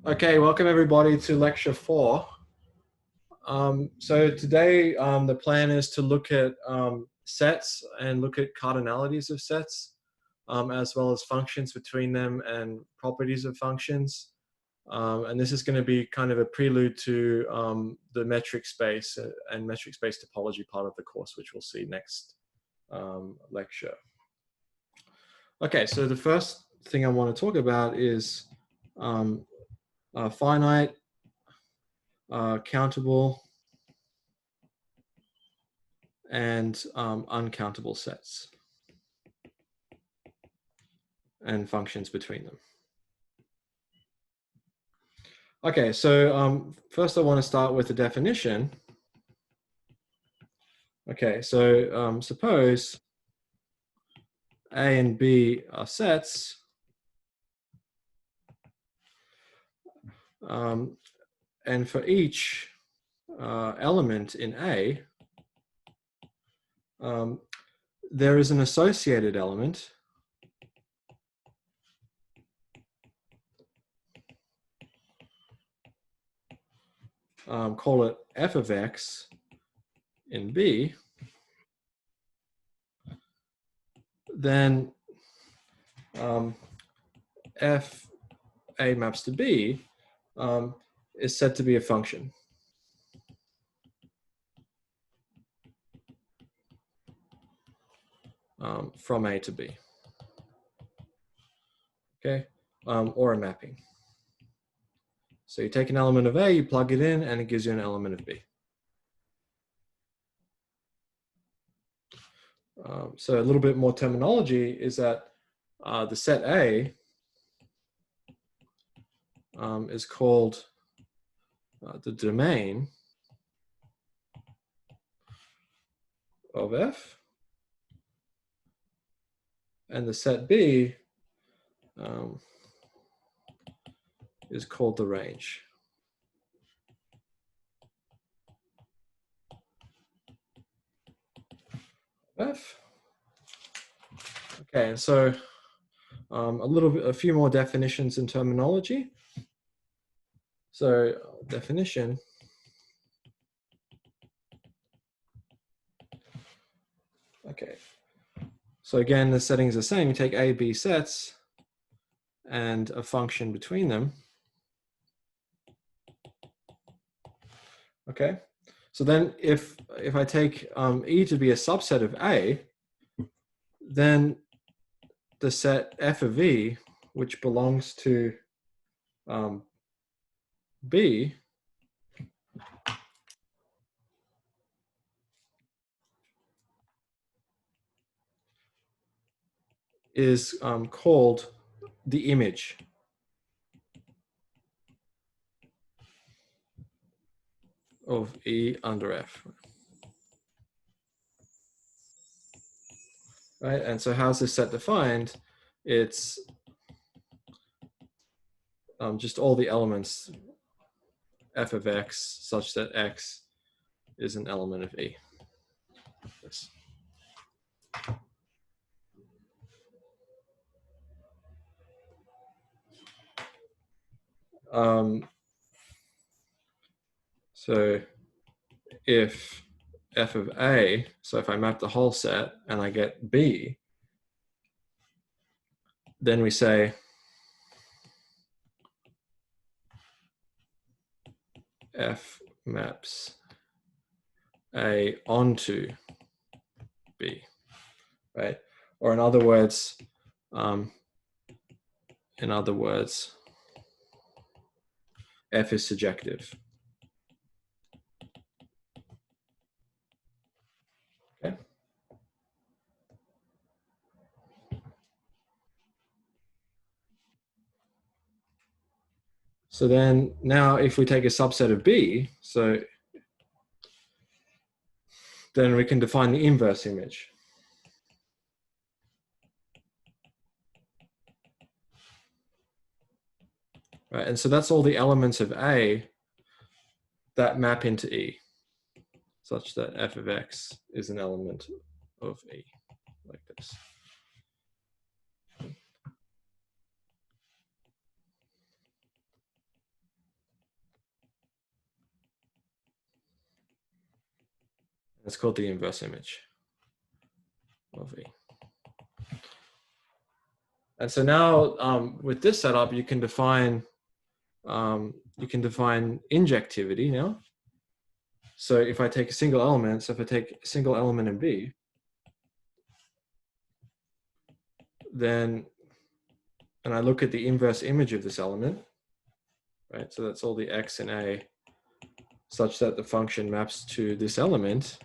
Okay, welcome everybody to lecture 4. So today the plan is to look at sets and look at cardinalities of sets, as well as functions between them and properties of functions. And this is going to be kind of a prelude to the metric space and metric space topology part of the course, which we'll see next lecture. Okay, so the first thing I want to talk about is finite, countable, and uncountable sets and functions between them. Okay, so first I want to start with the definition. Okay, so suppose A and B are sets, and for each element in A, there is an associated element call it f of x in B, then f A maps to B is said to be a function. From A to B, okay, or a mapping. So you take an element of A, you plug it in, and it gives you an element of B. So a little bit more terminology is that the set A is called the domain of F, and the set B is called the range. F. Okay, so a few more definitions and terminology. So definition. Okay. So again, the setting is the same. You take A, B sets and a function between them. Okay. So then if I take E to be a subset of A, then the set F of E, which belongs to B, is called the image of E under F. Right, and so how's this set defined? It's just all the elements F of X such that X is an element of E. This. So if F of A, so if I map the whole set and I get B, then we say F maps A onto B, right? Or in other words, F is surjective. Okay. So then now if we take a subset of B, so then we can define the inverse image. Right, and so that's all the elements of A that map into E, such that F of X is an element of E, like this. It's called the inverse image of E. And so now with this setup, you can define injectivity now. So if I take a single element, so if I take a single element in B, then, and I look at the inverse image of this element, right? So that's all the X in A, such that the function maps to this element.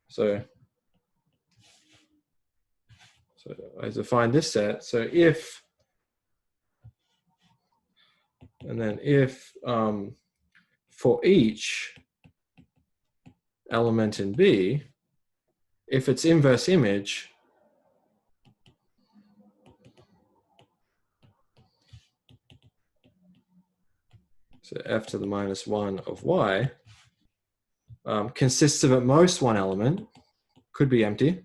So I define this set. So if, and then if for each element in B, if its inverse image so f to the minus 1 of y consists of at most one element, could be empty,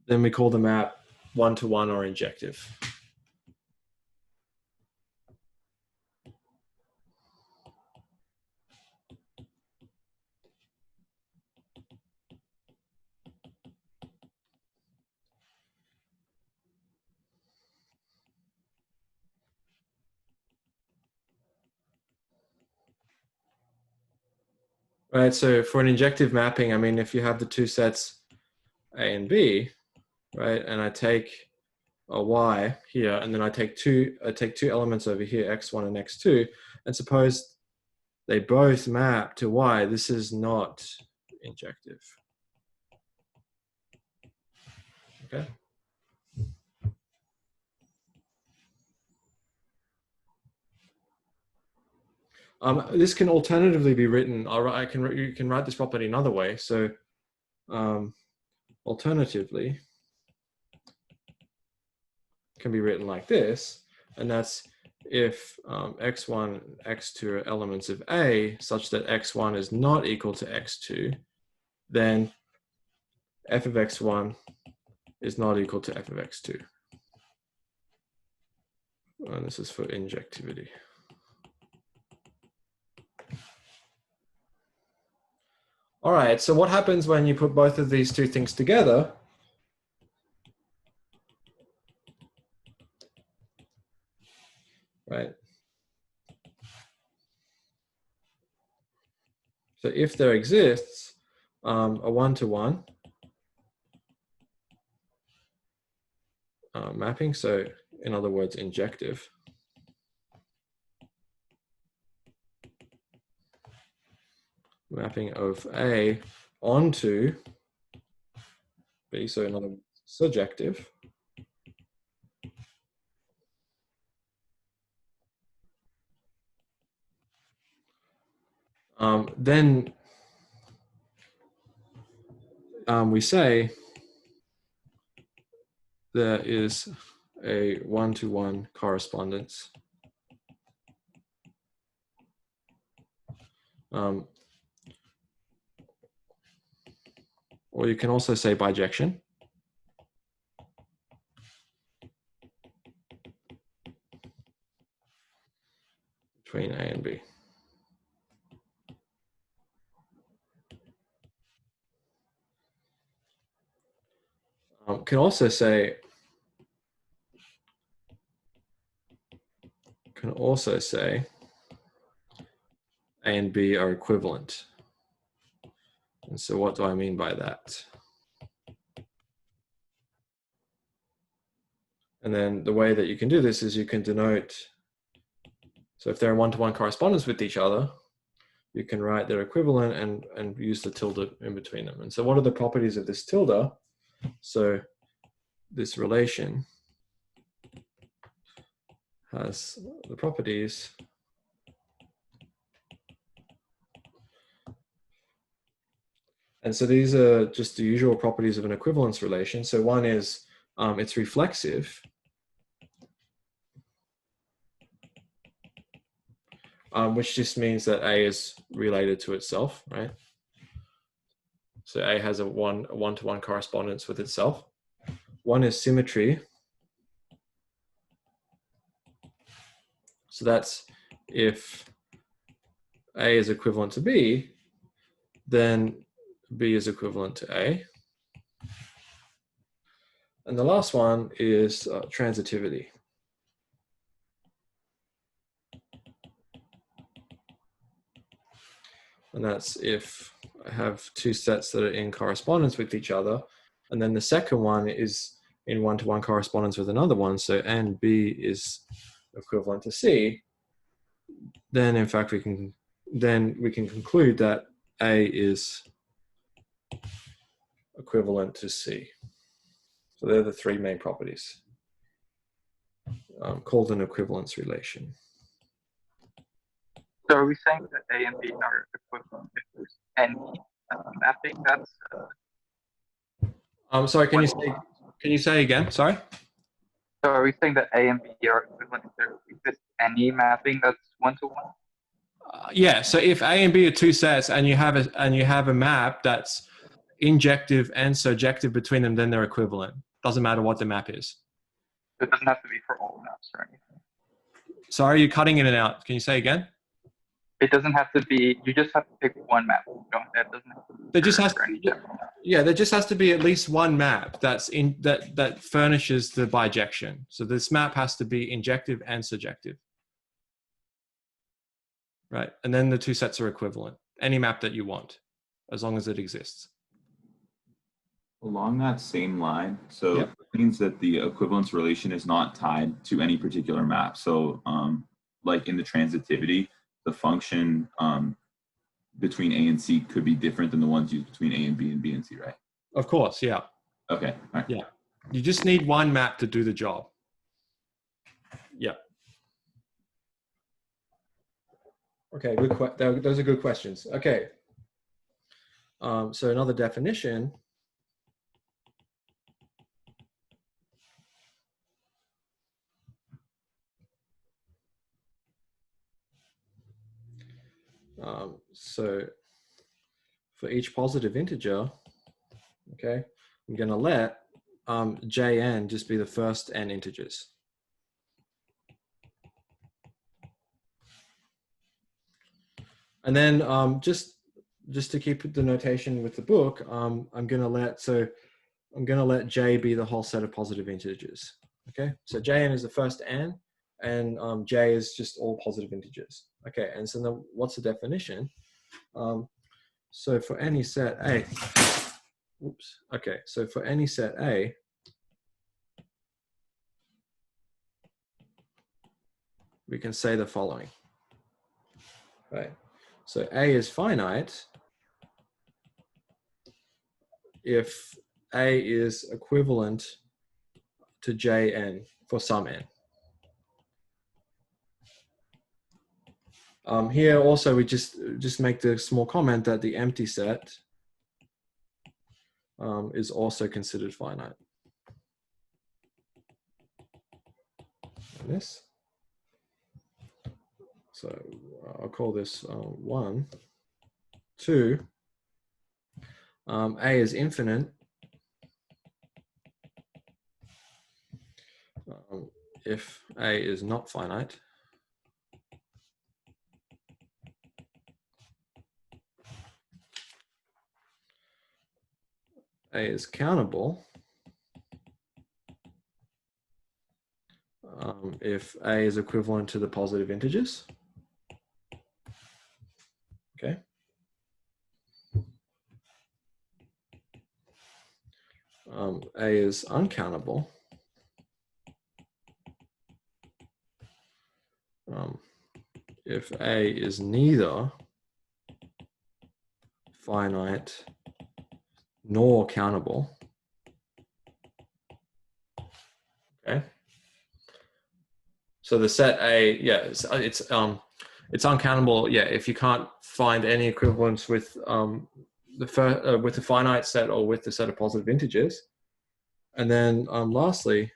then we call the map one-to-one or injective. Right, so for an injective mapping, I mean, if you have the two sets A and B, right, and I take a Y here, and then I take two elements over here, X1 and X2, and suppose they both map to Y, this is not injective. Okay. This can alternatively be written. You can write this property another way. So, alternatively, can be written like this, and that's if x1 and x2 are elements of A, such that x1 is not equal to x2, then f of x1 is not equal to f of x2. And this is for injectivity. All right, so what happens when you put both of these two things together? Right. So if there exists a one-to-one mapping, so in other words, injective, mapping of A onto B, so in other words, surjective, then we say there is a one-to-one correspondence. Or you can also say bijection. Between A and B. Can also say A and B are equivalent. And so what do I mean by that? And then the way that you can do this is you can denote, so if they're in one-to-one correspondence with each other, you can write their equivalent and use the tilde in between them. And so what are the properties of this tilde? So this relation has the properties and so these are just the usual properties of an equivalence relation. So one is it's reflexive, which just means that A is related to itself, right? So A has a one-to-one correspondence with itself. One is symmetry. So that's if A is equivalent to B, then B is equivalent to A. And the last one is transitivity. And that's if I have two sets that are in correspondence with each other, and then the second one is in one-to-one correspondence with another one, so A and B is equivalent to C, then in fact we can conclude that A is equivalent to C. So they're the three main properties called an equivalence relation. So are we saying that A and B are equivalent if there's any mapping that's sorry, can you say again? Sorry. so are we saying that A and B are equivalent if there exists any mapping that's one-to-one? Yeah. So if A and B are two sets, and you have a map that's injective and surjective between them, then they're equivalent. Doesn't matter what the map is. It doesn't have to be for all maps or anything. Sorry, you're cutting in and out. Can you say again? It doesn't have to be. You just have to pick one map. That doesn't have to be There just has for any general map. Yeah, there just has to be at least one map that furnishes the bijection. So this map has to be injective and surjective. Right, and then the two sets are equivalent. Any map that you want, as long as it exists. Along that same line, so Yep. it means that the equivalence relation is not tied to any particular map. So like in the transitivity, the function between A and C could be different than the ones used between A and B and B and C, right? Of course, yeah. Okay. All right. Yeah. You just need one map to do the job. Yeah. Okay, those are good questions. Okay. So another definition. So for each positive integer, okay, I'm going to let Jn just be the first n integers. And then just to keep the notation with the book, I'm going to let J be the whole set of positive integers. Okay, so Jn is the first n, and J is just all positive integers. Okay, and so then what's the definition? So for any set A, oops, okay, so for any set A, we can say the following, right? So A is finite if A is equivalent to Jn for some n. Here also we just make the small comment that the empty set is also considered finite. And this. So I'll call this 1, 2. A is infinite if A is not finite. A is countable if A is equivalent to the positive integers. Okay. A is uncountable if A is neither finite nor countable. Okay. So the set A, yeah, it's uncountable. Yeah, if you can't find any equivalence with with the finite set or with the set of positive integers. And then lastly,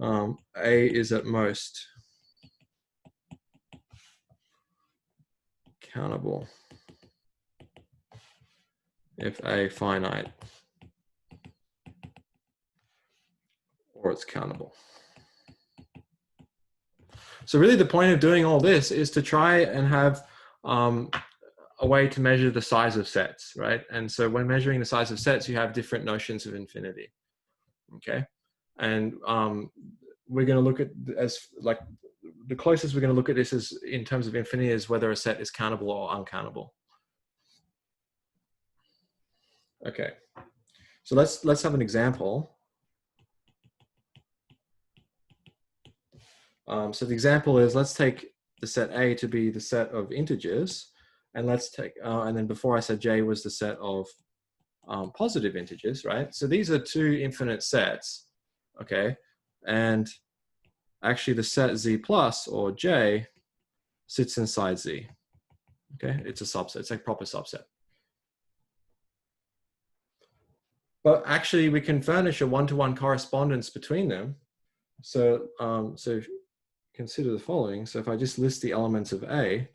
A is at most countable if A finite or it's countable. So really the point of doing all this is to try and have a way to measure the size of sets, right? And so when measuring the size of sets, you have different notions of infinity, okay? And we're going to look at, as like, the closest we're going to look at this is in terms of infinity is whether a set is countable or uncountable. Okay, so let's have an example. So the example is, let's take the set A to be the set of integers, and let's take, and then before I said J was the set of positive integers, right? So these are two infinite sets, okay? And actually the set Z plus, or J, sits inside Z, okay? It's a subset, it's a proper subset. But actually we can furnish a one-to-one correspondence between them. So, so consider the following. So if I just list the elements of A,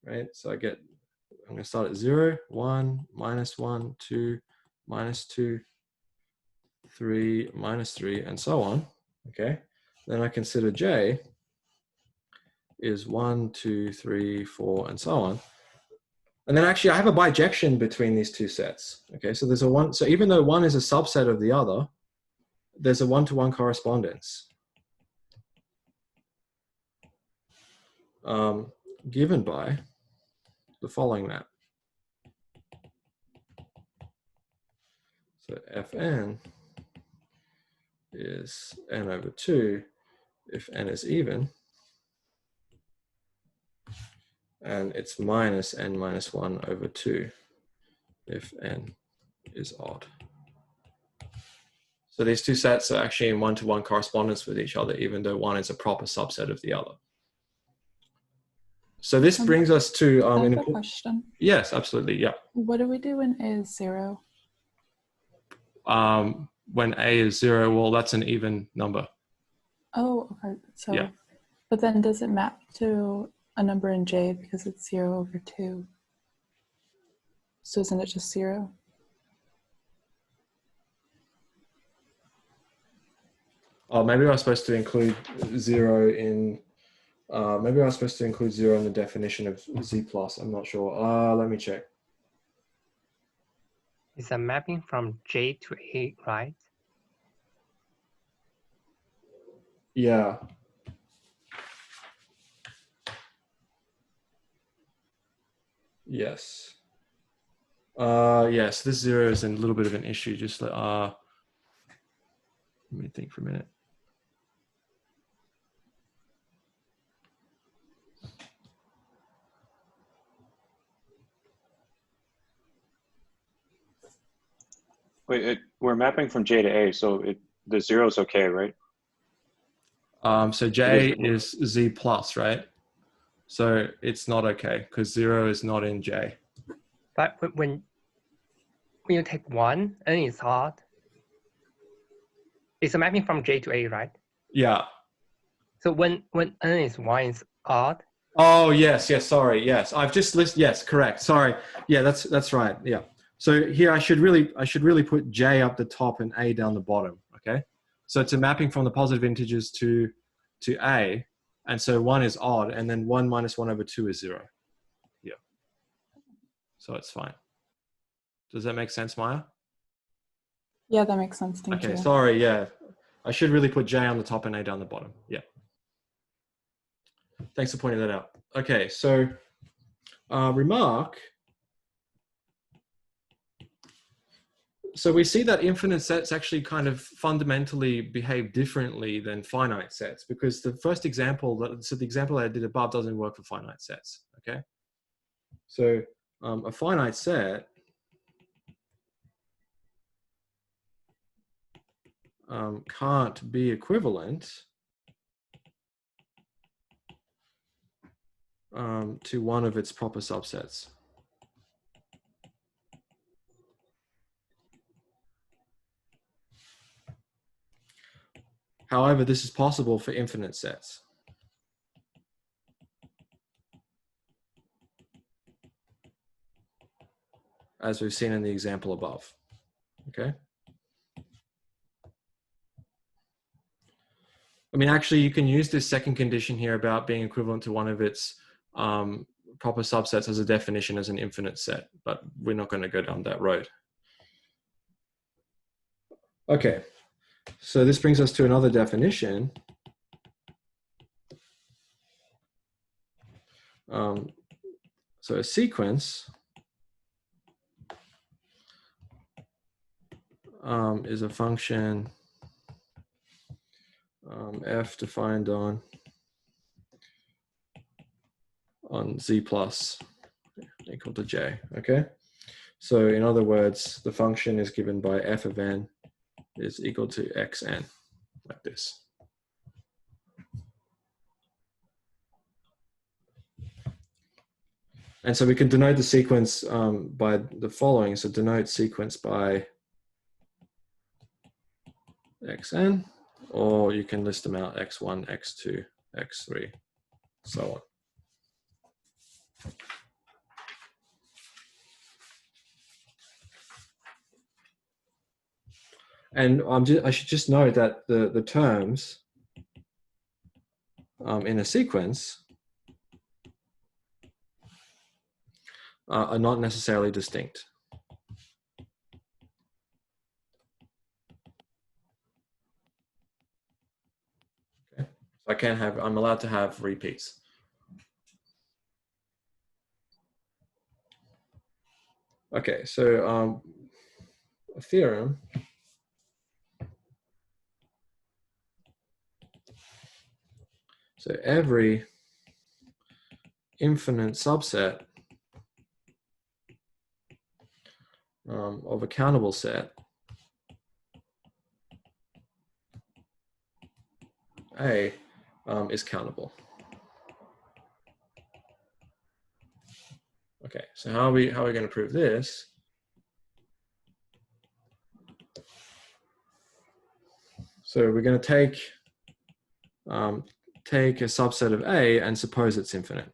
right? So I'm going to start at 0, 1, -1, 2, -2, 3, -3, and so on, okay? Then I consider J is 1, 2, 3, 4, and so on. And then actually I have a bijection between these two sets, okay? So there's a one, so even though one is a subset of the other, there's a one-to-one correspondence given by the following map. So Fn is n over 2 if n is even, and it's minus n minus 1 over 2 if n is odd. So these two sets are actually in one-to-one correspondence with each other, even though one is a proper subset of the other. So this brings us to I have a question. Yes, absolutely. Yeah. What do we do when A is 0? When A is 0, well, that's an even number. Oh, okay. So, yeah. But then does it map to a number in J because it's 0 over 2? So isn't it just 0? Oh, maybe I was supposed to include 0 in. Maybe I was supposed to include 0 in the definition of Z plus. I'm not sure. Let me check. It's a mapping from J to A, right? Yeah. Yes. Yes, this 0 is a little bit of an issue. Just let me think for a minute. Wait, we're mapping from J to A, so the 0 is okay, right? So J is Z plus, right? So it's not okay because 0 is not in J. But when you take 1 and it's odd, it's a mapping from J to A, right? Yeah. So when n is 1, it's odd. Oh yes, sorry, yes. I've just listed, yes, correct. Sorry. Yeah, that's right. Yeah. So here I should really put J up the top and A down the bottom, okay? So it's a mapping from the positive integers to A, and so 1 is odd, and then 1 minus 1 over 2 is 0. Yeah. So it's fine. Does that make sense, Maya? Yeah, that makes sense. Thank you. Okay, sorry, yeah. I should really put J on the top and A down the bottom. Yeah. Thanks for pointing that out. Okay, so remark. So we see that infinite sets actually kind of fundamentally behave differently than finite sets, because the first example, so the example I did above doesn't work for finite sets, okay? So a finite set can't be equivalent to one of its proper subsets. However, this is possible for infinite sets. as we've seen in the example above. Okay. I mean, actually, you can use this second condition here about being equivalent to one of its proper subsets as a definition as an infinite set, but we're not going to go down that road. Okay, so this brings us to another definition. So a sequence is a function f defined on z plus equal to j. Okay, so in other words, the function is given by f of n is equal to xn, like this. And so we can denote the sequence by the following. So denote sequence by xn, or you can list them out x1, x2, x3, so on. And I should just note that the terms in a sequence are not necessarily distinct. Okay. So I'm allowed to have repeats. Okay, so a theorem so every infinite subset of a countable set A is countable. Okay, so how are we going to prove this? So we're going to take a subset of A and suppose it's infinite.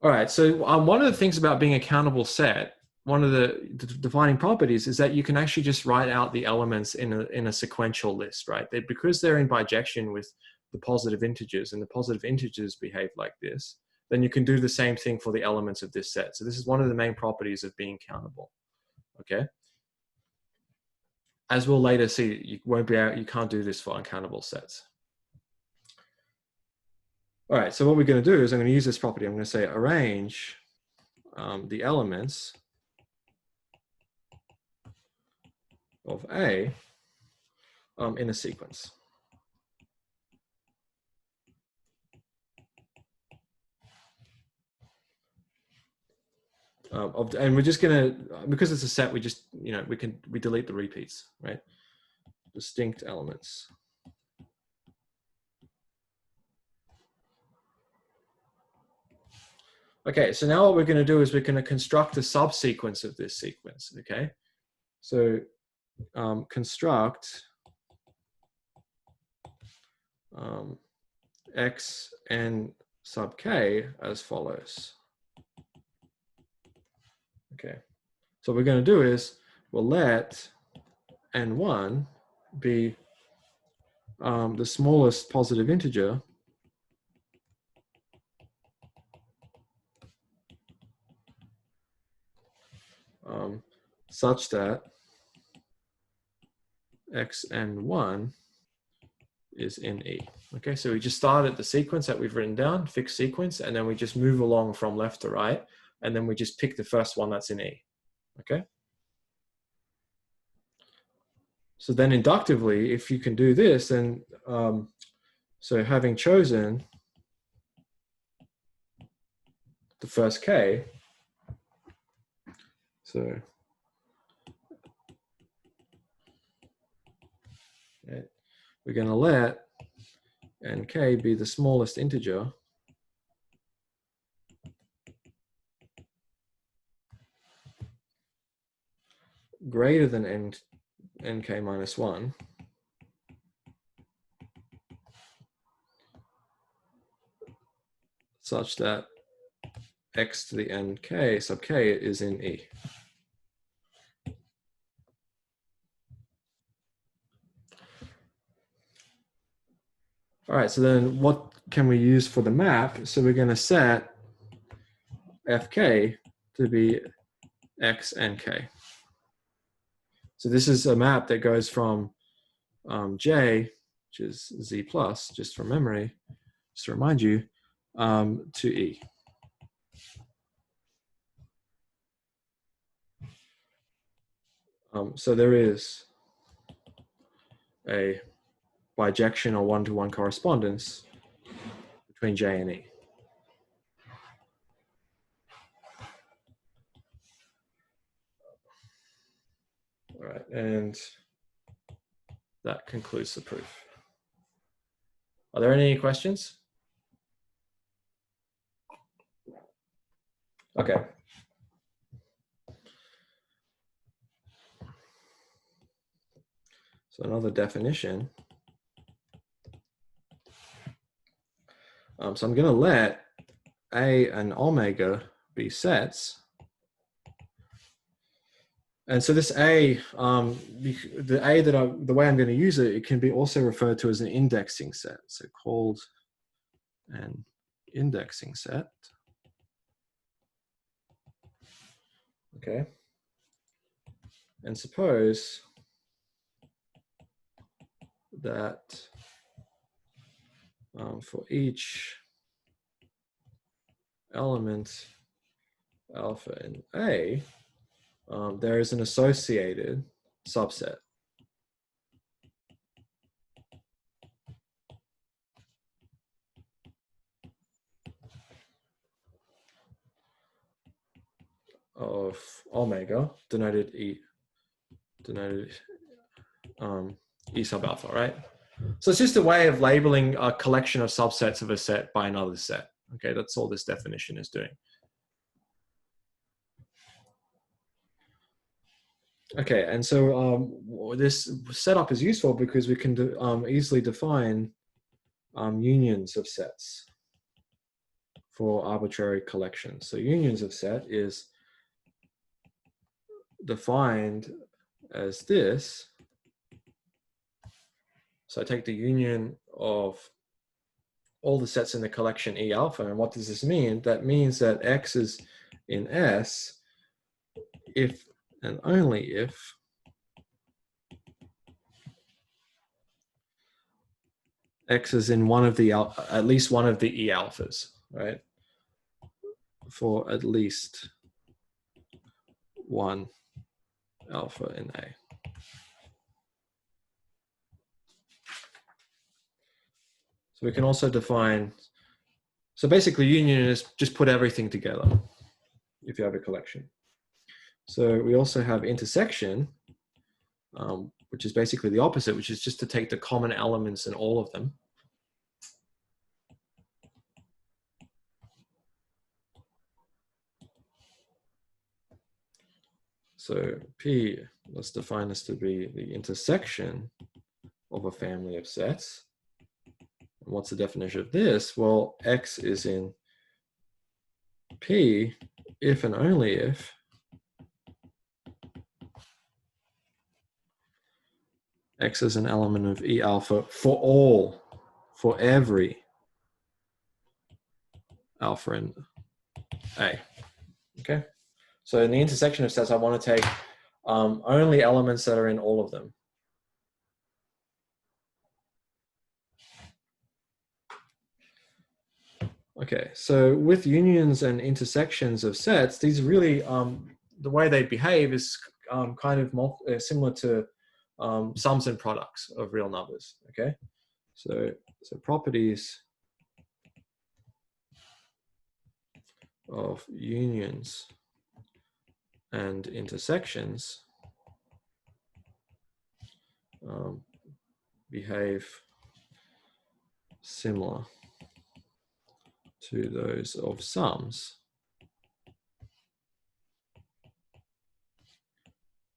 All right, so one of the things about being a countable set, one of the defining properties is that you can actually just write out the elements in a sequential list, right? Because they're in bijection with the positive integers, and the positive integers behave like this, then you can do the same thing for the elements of this set. So this is one of the main properties of being countable, okay? As we'll later see, you can't do this for uncountable sets. All right, so what we're going to do is I'm going to use this property. I'm going to say arrange the elements of A in a sequence. And we're just going to, because it's a set, we just, we delete the repeats, right? Distinct elements. Okay, so now what we're going to do is we're going to construct a subsequence of this sequence, okay? So construct x n sub k as follows. Okay, so what we're going to do is we'll let n1 be the smallest positive integer such that xn1 is in E. Okay, so we just start at the sequence that we've written down, fixed sequence, and then we just move along from left to right, and then we just pick the first one that's in E. Okay? So then inductively, if you can do this, then so having chosen the first K, so we're going to let nk be the smallest integer greater than nk minus 1 such that x to the nk sub k is in E. All right, so then what can we use for the map? So we're going to set fk to be x and k. So this is a map that goes from J, which is Z plus, just from memory, just to remind you, to E. So there is a bijection or one-to-one correspondence between J and E. All right, and that concludes the proof. Are there any questions? Okay. So another definition. So I'm going to let A and omega be sets. And so this A, the A the way I'm going to use it, it can be also referred to as an indexing set. So called an indexing set. Okay. And suppose that for each element alpha in A, there is an associated subset. Of omega, denoted E sub alpha, right? So it's just a way of labeling a collection of subsets of a set by another set. Okay, that's all this definition is doing. Okay, and so this setup is useful because we can easily define unions of sets for arbitrary collections. So unions of set is defined as this. So I take the union of all the sets in the collection E alpha, and what does this mean? That means that X is in S if and only if X is in one of the, at least one of the E alphas, right? For at least one alpha in A. So we can also define, so basically union is just put everything together if you have a collection. So we also have intersection, which is basically the opposite, which is just to take the common elements in all of them. So P, let's define this to be the intersection of a family of sets. And what's the definition of this? Well, X is in P if and only if X is an element of E alpha for every alpha in A. Okay. So in the intersection of sets, I want to take only elements that are in all of them. Okay, so with unions and intersections of sets, these really, the way they behave is kind of similar to sums and products of real numbers, okay? So properties of unions and intersections behave similar to those of sums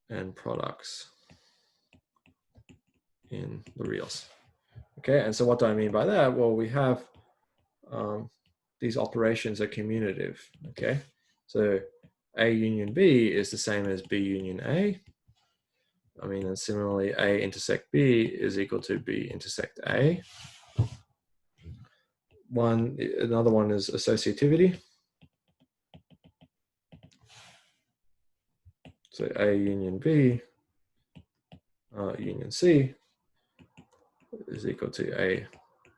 and products. in the reals. Okay, and so what do I mean by that? Well, we have these operations are commutative. Okay, so A union B is the same as B union A. I mean, and similarly, A intersect B is equal to B intersect A. Another one is associativity. So A union B union C is equal to A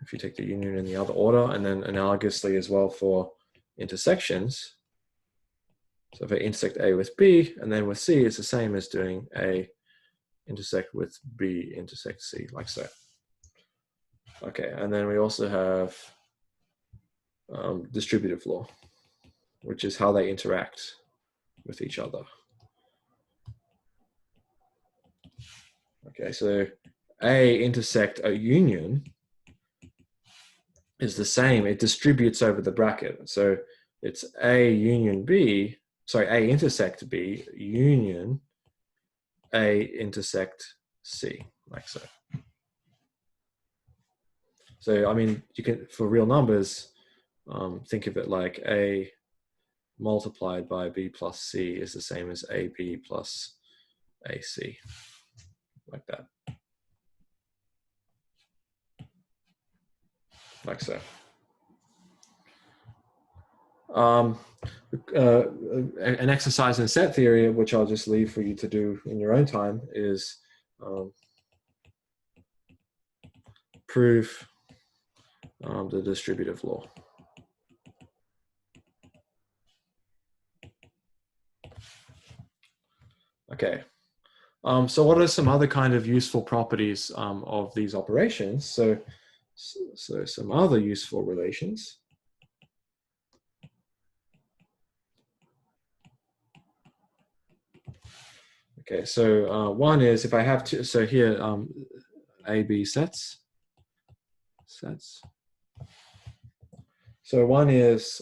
if you take the union in the other order, and then analogously as well for intersections. So if I intersect A with B and then with C, it's the same as doing A intersect with B intersect C, like so. Okay, and then we also have distributive law, which is how they interact with each other. Okay, so A intersect a union is the same. It distributes over the bracket. So it's A union B, sorry, A intersect B union A intersect C, like so. So, I mean, you can, for real numbers, think of it like A multiplied by B plus C is the same as AB plus AC, like that. Like so. An exercise in set theory, which I'll just leave for you to do in your own time, is prove the distributive law. Okay. So what are some other kind of useful properties of these operations? So some other useful relations. Okay, so one is if I have two, so here A, B sets. So one is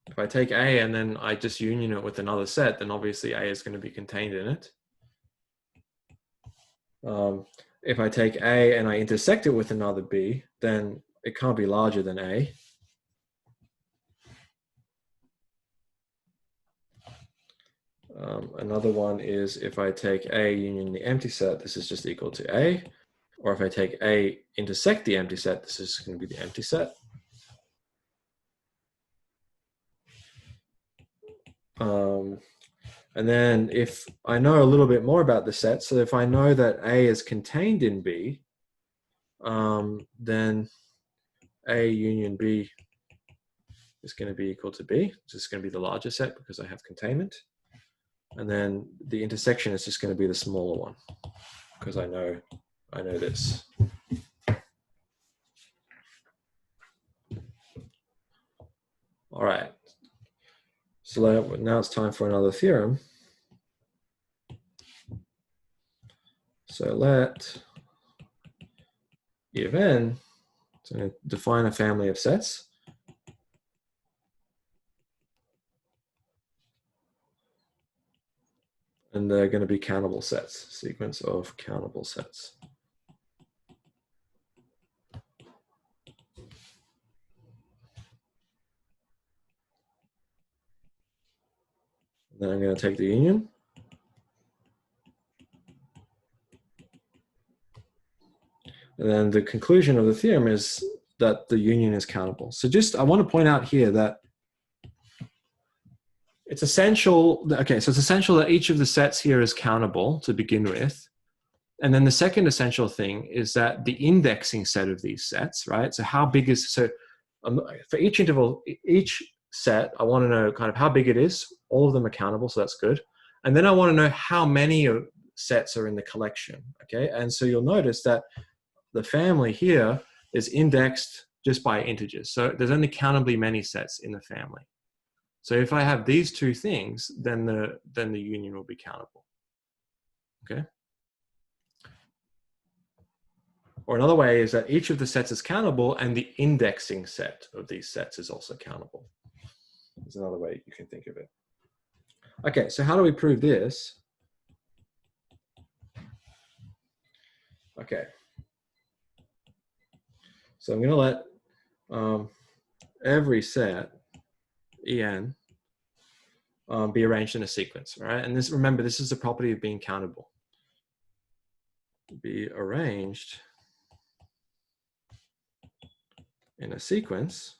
if I take A and then I just union it with another set, then obviously A is going to be contained in it. If I take A and I intersect it with another B, then it can't be larger than A. Another one is if I take A union the empty set, this is just equal to A. Or if I take A intersect the empty set, this is going to be the empty set. And then if I know a little bit more about the set, so if I know that A is contained in B, then A union B is going to be equal to B. This is going to be the larger set because I have containment. And then the intersection is just going to be the smaller one because I know this. All right. So now it's time for another theorem. So let E of n, so I'm going to define a family of sets. And they're going to be countable sets, sequence of countable sets. Then I'm going to take the union. And then the conclusion of the theorem is that the union is countable. So I want to point out here that it's essential, okay, so it's essential that each of the sets here is countable to begin with. And then the second essential thing is that the indexing set of these sets, right? So how big is, for each interval, each set, I want to know kind of how big it is. All of them are countable, so that's good. And then I want to know how many sets are in the collection, okay? And so you'll notice that the family here is indexed just by integers. So there's only countably many sets in the family. So if I have these two things, then the union will be countable, okay? Or another way is that each of the sets is countable and the indexing set of these sets is also countable. There's another way you can think of it. Okay, so how do we prove this? Okay. So I'm going to let every set En be arranged in a sequence, right? And this, remember, this is the property of being countable. Be arranged in a sequence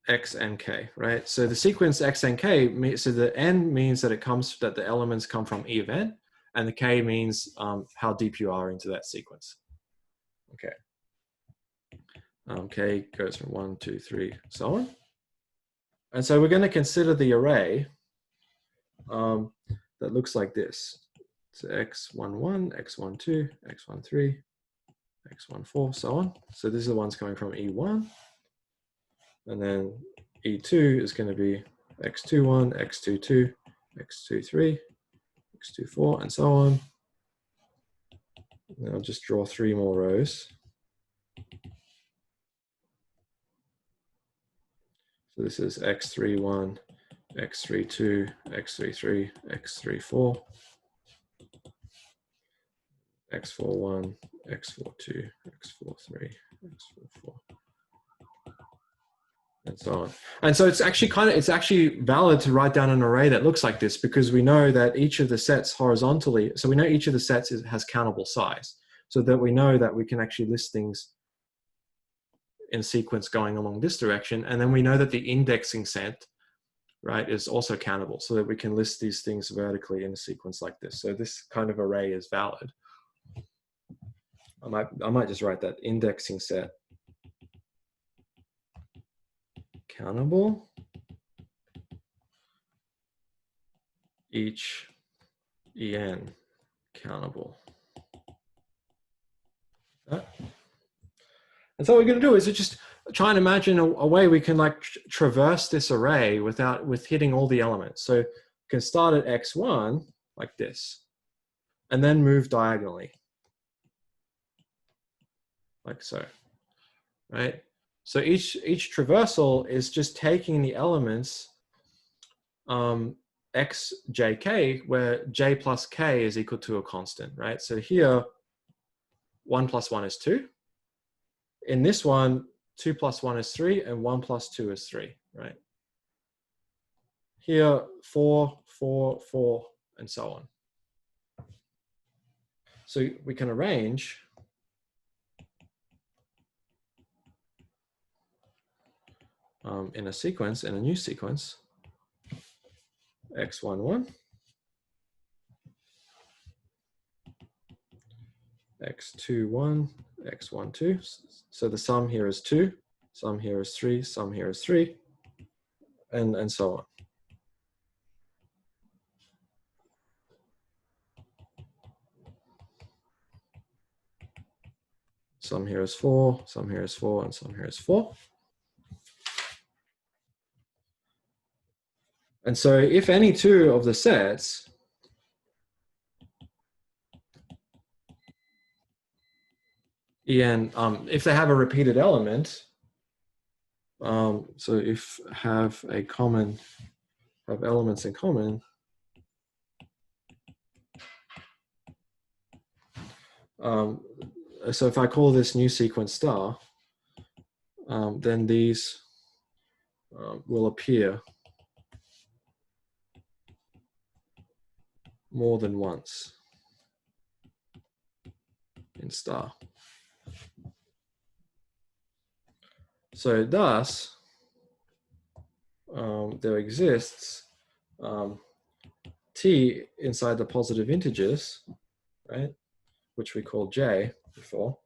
x and k, right? So the sequence x and k, so the n means that that the elements come from E of n, and the k means how deep you are into that sequence. Okay. K goes from 1, 2, 3, so on. And so we're going to consider the array that looks like this. So x11, x12, x13, x14, so on. So these are the ones coming from E1. And then E2 is going to be x21, x22, x23, x24, and so on. And I'll just draw 3 more rows. So this is x31, x32, x33, x34, x41, x42, x43, x44, and so on. And so it's actually valid to write down an array that looks like this, because we know that each of the sets horizontally, so we know each of the sets has countable size, so that we know that we can actually list things in sequence going along this direction. And then we know that the indexing set, right, is also countable, so that we can list these things vertically in a sequence like this. So this kind of array is valid. I might just write that indexing set countable, each En countable. And so what we're going to do is just try and imagine a way we can like traverse this array with hitting all the elements. So we can start at x1 like this, and then move diagonally, like so, right? So each traversal is just taking the elements x, j, k, where j plus k is equal to a constant, right? So here, 1 plus 1 is 2. In this one, 2 plus 1 is 3, and 1 plus 2 is 3, right? Here, 4, 4, 4, and so on. So we can arrange in a sequence, in a new sequence, x11, x21, x12. So the sum here is 2, sum here is 3, sum here is 3, and so on. Sum here is 4, sum here is 4, and sum here is 4. And so if any two of the sets En, if they have a repeated element, so if have elements in common, so if I call this new sequence star, then these will appear more than once in star. So thus, there exists t inside the positive integers, right, which we called j before,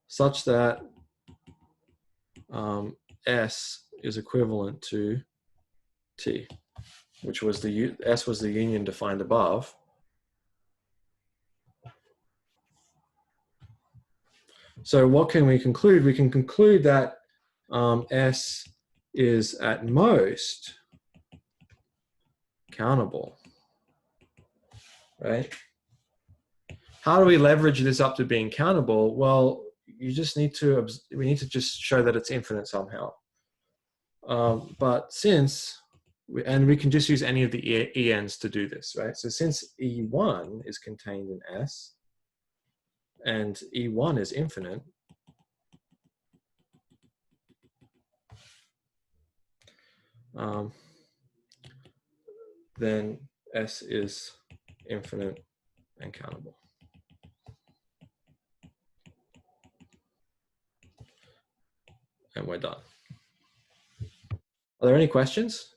such that s is equivalent to t, which was s was the union defined above. So what can we conclude? We can conclude that S is at most countable, right? How do we leverage this up to being countable? Well, we need to just show that it's infinite somehow. But since and we can just use any of the ENs to do this, right? So since E1 is contained in S and E1 is infinite, then S is infinite and countable. And we're done. Are there any questions?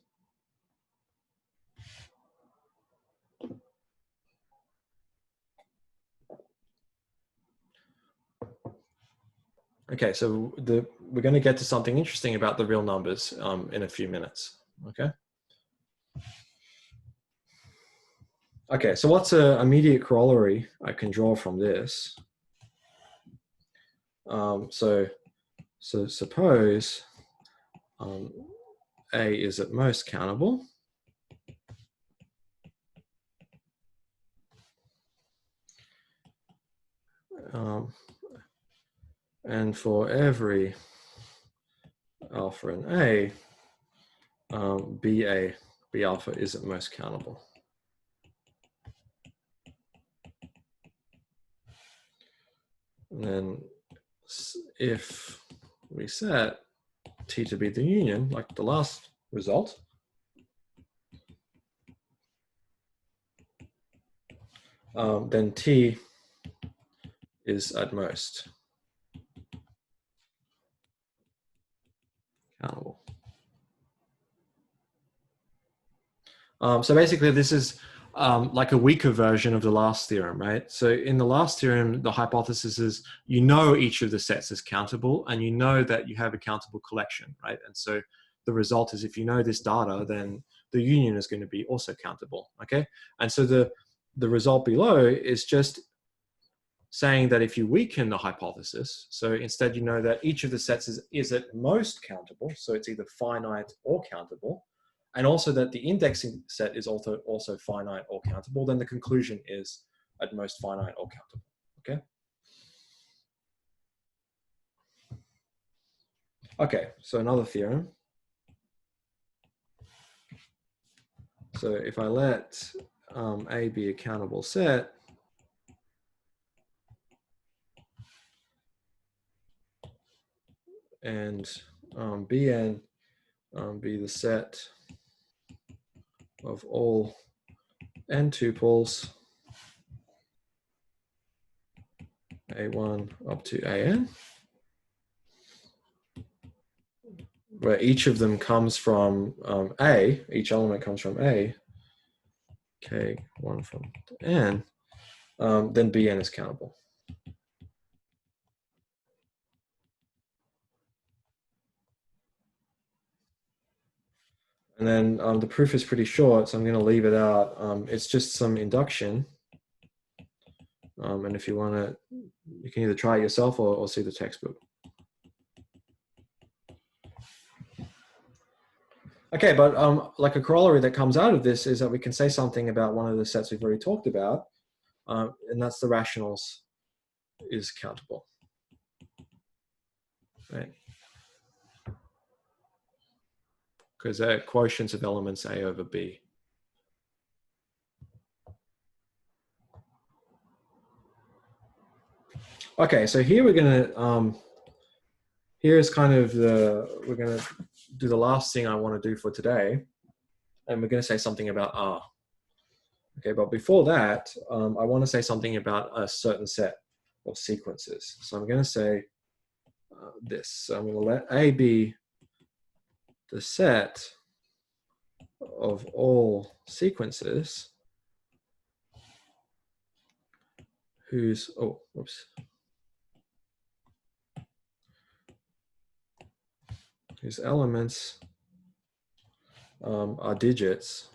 Okay, so we're going to get to something interesting about the real numbers in a few minutes, okay? Okay, so what's an immediate corollary I can draw from this? So suppose A is at most countable. And for every alpha in A, B alpha is at most countable. And then if we set T to be the union, like the last result, then T is at most countable. So basically this is like a weaker version of the last theorem, right? So in the last theorem, the hypothesis is you know each of the sets is countable and you know that you have a countable collection, right? And so the result is if you know this data, then the union is going to be also countable, okay? And so the result below is just saying that if you weaken the hypothesis, so instead you know that each of the sets is at most countable, so it's either finite or countable, and also that the indexing set is also finite or countable, then the conclusion is at most finite or countable, okay? Okay, so another theorem. So if I let A be a countable set, and Bn be the set of all n tuples A1 up to AN, where each of them comes from A, each element comes from A, K, one from N, then Bn is countable. And then the proof is pretty short, so I'm going to leave it out. It's just some induction. And if you want to, you can either try it yourself or see the textbook. Okay, but like a corollary that comes out of this is that we can say something about one of the sets we've already talked about, and that's the rationals is countable, right? Because they're quotients of elements A over B. Okay, so here we're gonna, here's kind of we're gonna do the last thing I want to do for today, and we're gonna say something about R. Okay, but before that, I want to say something about a certain set of sequences. So I'm gonna say this. So I'm gonna let A be the set of all sequences whose, oh, whoops. Whose elements are digits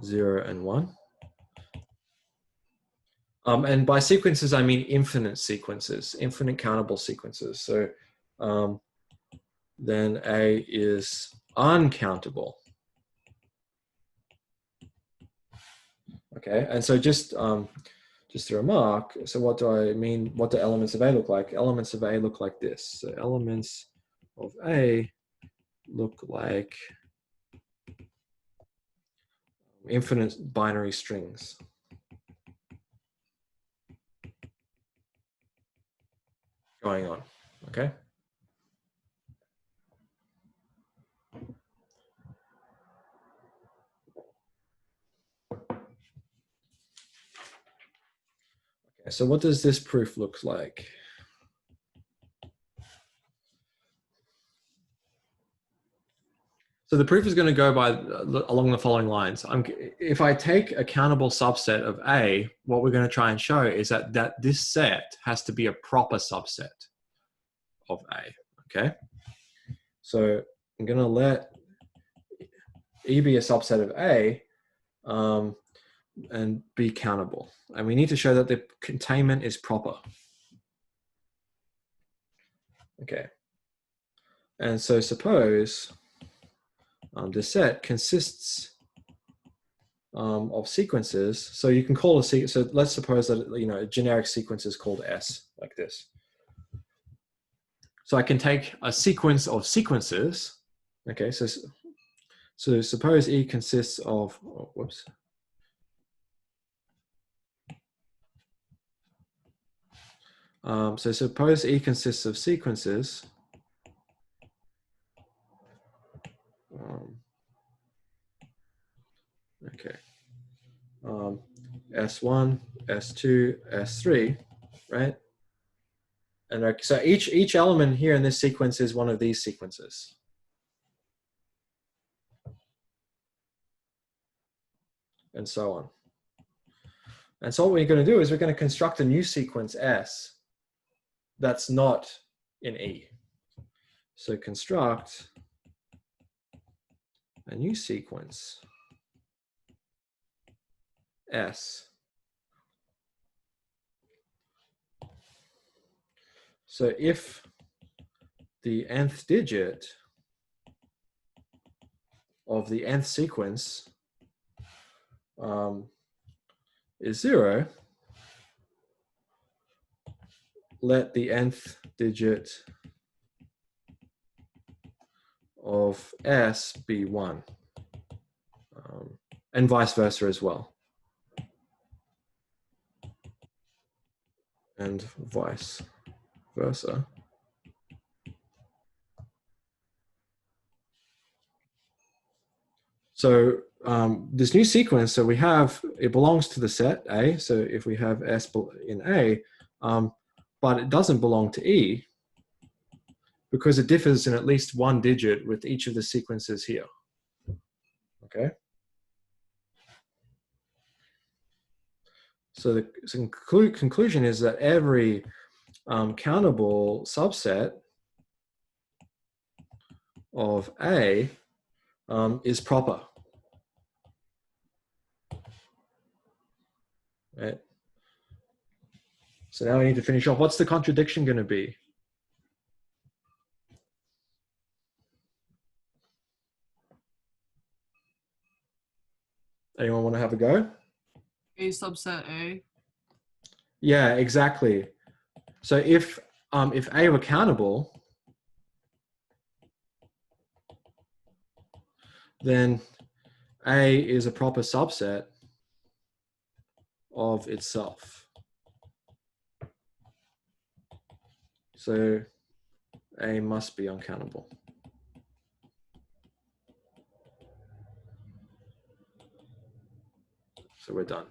0 and 1. And by sequences, I mean infinite sequences, infinite countable sequences. So then A is uncountable. Okay, and so just a remark, so what do I mean? What do elements of A look like? Elements of A look like this. So elements of A look like infinite binary strings. Going on, okay? Okay, so what does this proof look like? So the proof is going to go by along the following lines. If I take a countable subset of A, what we're going to try and show is that this set has to be a proper subset of A, okay? So I'm going to let E be a subset of A and be countable. And we need to show that the containment is proper. Okay. And so suppose the set consists of sequences. So you can call a sequence. So let's suppose that a generic sequence is called S, like this. So I can take a sequence of sequences. Okay, so suppose E consists of so suppose E consists of sequences. Okay. S1, S2, S3, right? And so each element here in this sequence is one of these sequences. And so on. And so what we're going to do is we're going to construct a new sequence S that's not in E. So construct a new sequence S. So if the nth digit of the nth sequence is 0, let the nth digit of S be 1, and vice versa as well. And vice versa. So this new sequence, so we have, it belongs to the set A. So if we have S in A, but it doesn't belong to E because it differs in at least one digit with each of the sequences here. Okay. So the conclusion is that every countable subset of A is proper. Right. So now we need to finish off. What's the contradiction going to be? Anyone want to have a go? A subset A. Yeah, exactly. So if A were countable, then A is a proper subset of itself. So A must be uncountable. So we're done.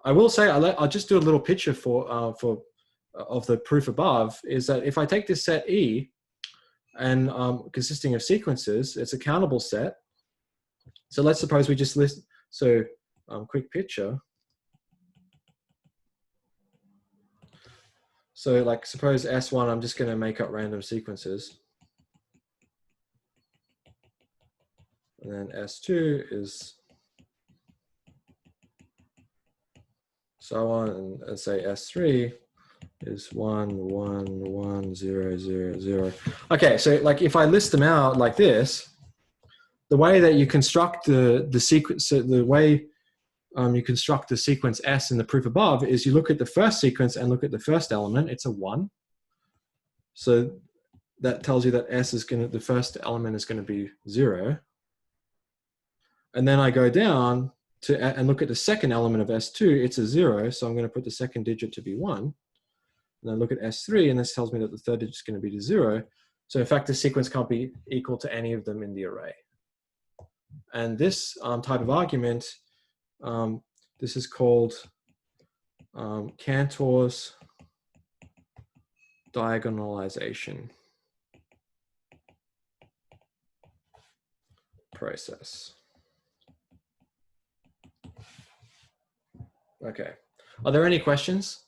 I will say, I'll just do a little picture of the proof above, is that if I take this set E and consisting of sequences, it's a countable set. So let's suppose we just list, so quick picture. So like suppose S1, I'm just going to make up random sequences. And then S2 is so on, and say S3 is 1, 1, 1, 0, 0, 0. Okay, so like if I list them out like this, the way that you construct the sequence, so the way you construct the sequence S in the proof above is you look at the first sequence and look at the first element. It's a 1. So that tells you that S is going to, the first element is going to be 0. And then I go down and look at the second element of S2, it's a 0, so I'm going to put the second digit to be 1. And I look at S3, and this tells me that the third digit is going to be 0. So in fact, the sequence can't be equal to any of them in the array. And this type of argument, this is called Cantor's diagonalization process. Okay, are there any questions?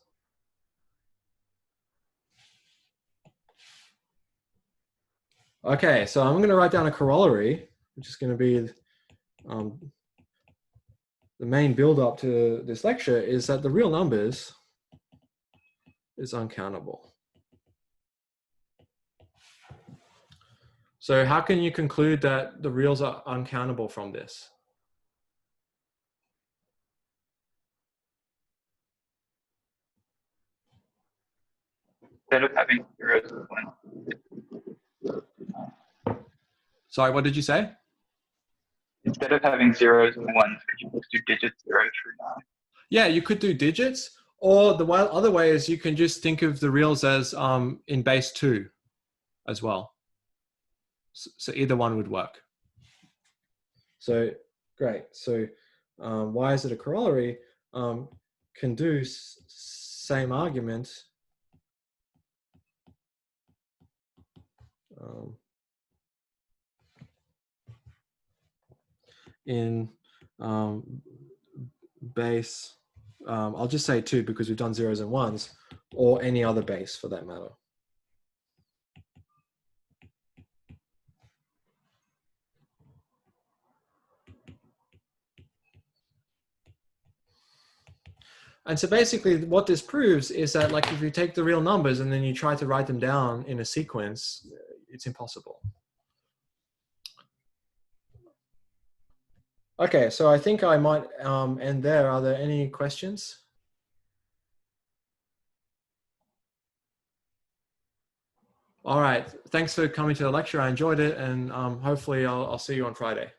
Okay, so I'm going to write down a corollary, which is going to be the main build up to this lecture, is that the real numbers is uncountable. So how can you conclude that the reals are uncountable from this? Instead of having zeros and ones. Sorry, what did you say? Instead of having zeros and ones, could you just do digits 0 through 9? Yeah, you could do digits, or the other way is you can just think of the reals as in base 2 as well. So either one would work. So great. So why is it a corollary? Can do same argument in base, I'll just say 2 because we've done zeros and ones, or any other base for that matter. And so basically what this proves is that, like, if you take the real numbers and then you try to write them down in a sequence, it's impossible. Okay, so I think I might end there. Are there any questions? All right, thanks for coming to the lecture. I enjoyed it, and hopefully I'll see you on Friday.